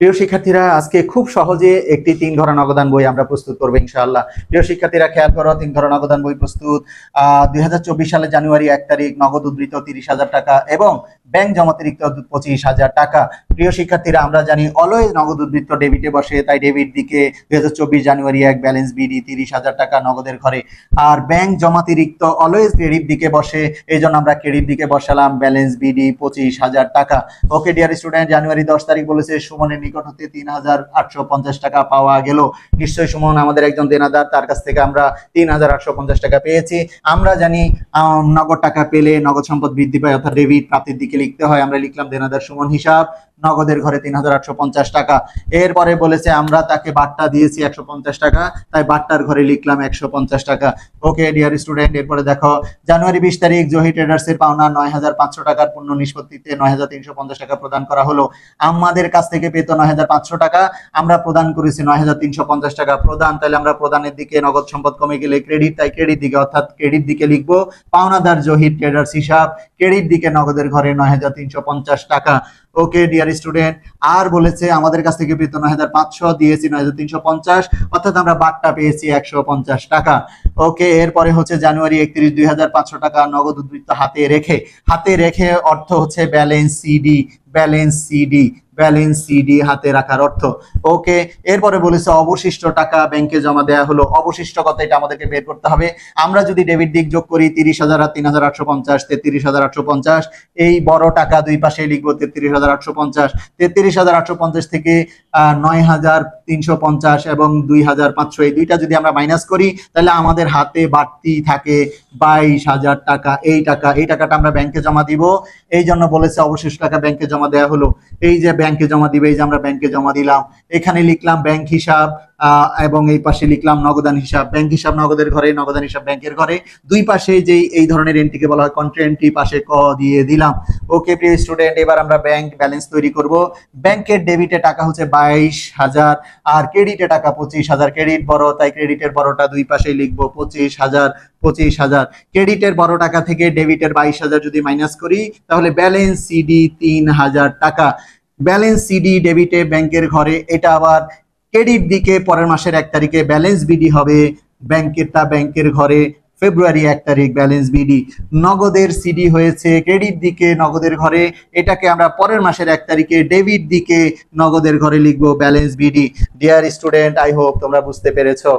প্রিয় শিক্ষার্থীরা, আজকে খুব সহজে একটি 3 ঘর নগদান বই আমরা প্রস্তুত করব ইনশাআল্লাহ। প্রিয় শিক্ষার্থীরা, খেয়াল করো, 3 ঘর নগদান বই প্রস্তুত। 2024 সালের জানুয়ারি 1 তারিখ নগদ উদ্ধৃত 30,000 টাকা এবং ব্যাংক জমাতিরিক্ত 25,000 টাকা। প্রিয় শিক্ষার্থীরা, আমরা জানি অলওয়েজ নগদ উদ্ধৃত ডেবিটে বসে, তাই ডেবিট দিকে 2024 জানুয়ারি 1 ব্যালেন্স বিডি 30,000 টাকা নগদের ঘরে, আর ব্যাংক জমাতিরিক্ত অলওয়েজ ক্রেডিট দিকে বসে, এই জন্য আমরা ক্রেডিট দিকে বসালাম ব্যালেন্স বিডি 25,000 টাকা। ওকে ডিয়ার স্টুডেন্ট, জানুয়ারি 10 তারিখ বলেছে সুমনের নিকট হতে 3,850 টাকা পাওয়া গেল। নিশ্চয়ই সুমন আমাদের একজন দেনাদার, তার কাছ থেকে আমরা 3,850 টাকা পেয়েছি। আমরা জানি নগদ টাকা পেলে নগদ সম্পদ বৃদ্ধি পায়, অর্থাৎ ডেবিট প্রাপ্তির দিকে লিখতে হয়। আমরা লিখলাম দেনাদার সুমন হিসাব, নগদের ঘরে 3,850 টাকা। এরপরে বলেছে আমরা তাকে বাট্টা দিয়েছি 150 টাকা, তাই বাট্টার ঘরে লিখলাম 150 টাকা। ওকে ডিয়ার স্টুডেন্ট, এরপরে দেখো জানুয়ারি 20 তারিখ জহি ট্রেডার্স এর পাওনা 9,500 টাকার পূর্ণ নিষ্পত্তিতে 9,350 টাকা প্রদান করা হলো। আমাদের কাছ থেকে পেত 9,500 টাকা, আমরা প্রদান করেছি 9,350 টাকা প্রদান, তাহলে আমরা প্রদানের দিকে নগদ সম্পদ কমে গেলে ক্রেডিট, তাই ক্রেডিট দিকে অর্থাৎ ক্রেডিট দিকে লিখবো পাওনাদার জহি ট্রেডার্স হিসাব, ক্রেডিট দিকে নগদের ঘরে 9,350 টাকা। ওকে ডিয়ার স্টুডেন্ট, আর বলেছে আমাদের কাছ থেকে পেত 9,500, দিয়েছি 9,350, অর্থাৎ আমরা বাট্টা পেয়েছি 150 টাকা। ওকে, এরপরে হচ্ছে জানুয়ারি 31 2,500 টাকা নগদ উদ্ধৃত হাতে রেখে অর্থ হচ্ছে ব্যালেন্স সিডি, ব্যালেন্স সিডি হাতে রাখার অর্থ। ওকে, এরপরে বলেছে অবশিষ্ট টাকা ব্যাংকে জমা দেওয়া হলো। অবশিষ্ট কত, এটা আমাদেরকে বের করতে হবে। আমরা যদি ডেবিট দিক যোগ করি 30,000 আর 3,850, 33,850, এই বড় টাকা দুই পাশে লিখবো 33,850। 33,850 থেকে 9,350 এবং 2,500, এই দুইটা যদি আমরা মাইনাস করি, তাহলে আমাদের হাতে বাড়তি থাকে 22,000 টাকা। এই টাকাটা আমরা ব্যাংকে জমা দিব, এই জন্য বলেছে অবশিষ্ট টাকা ব্যাংকে জমা দেওয়া হলো। এই যে ব্যাংকে জমা দিবে, এই যে আমরা ব্যাংকে জমা দিলাম, এখানে লিখলাম ব্যাংক হিসাব এবং এই পাশে লিখলাম নগদান হিসাব। ব্যাংক হিসাব নগদের ঘরে, নগদান হিসাব ব্যাংকের ঘরে, দুই পাশে যে এই ধরনের এন্ট্রিকে বলা হয় কন্ট্রি এন্ট্রি, পাশে ক দিয়ে দিলাম। ওকে প্রিয় স্টুডেন্ট, এবার আমরা ব্যাংক ব্যালেন্স তৈরি করব। ব্যাংকের ডেবিটে টাকা হচ্ছে 22,000 আর ক্রেডিটে টাকা 25,000। ক্রেডিট বড়, তাই ক্রেডিটের বড়টা দুই পাশেই লিখবো 25,000। ক্রেডিটের বড় টাকা থেকে ডেবিটের 22,000 যদি মাইনাস করি, তাহলে ব্যালেন্স সিডি 3,000 টাকা। ব্যালেন্স সিডি ডেবিটে ব্যাংকের ঘরে, এটা আবার ক্রেডিট দিকে পরের মাসের 1 তারিখে ব্যালেন্স বিডি হবে, ব্যাংকের ঘরে ফেব্রুয়ারি 1 তারিখ ব্যালেন্স বিডি। নগদের সিডি হয়েছে ক্রেডিট দিকে নগদের ঘরে, এটাকে আমরা পরের মাসের 1 তারিখে ডেবিট দিকে নগদের ঘরে লিখবো balance BD. Dear student, I hope তোমরা বুঝতে পেরেছো।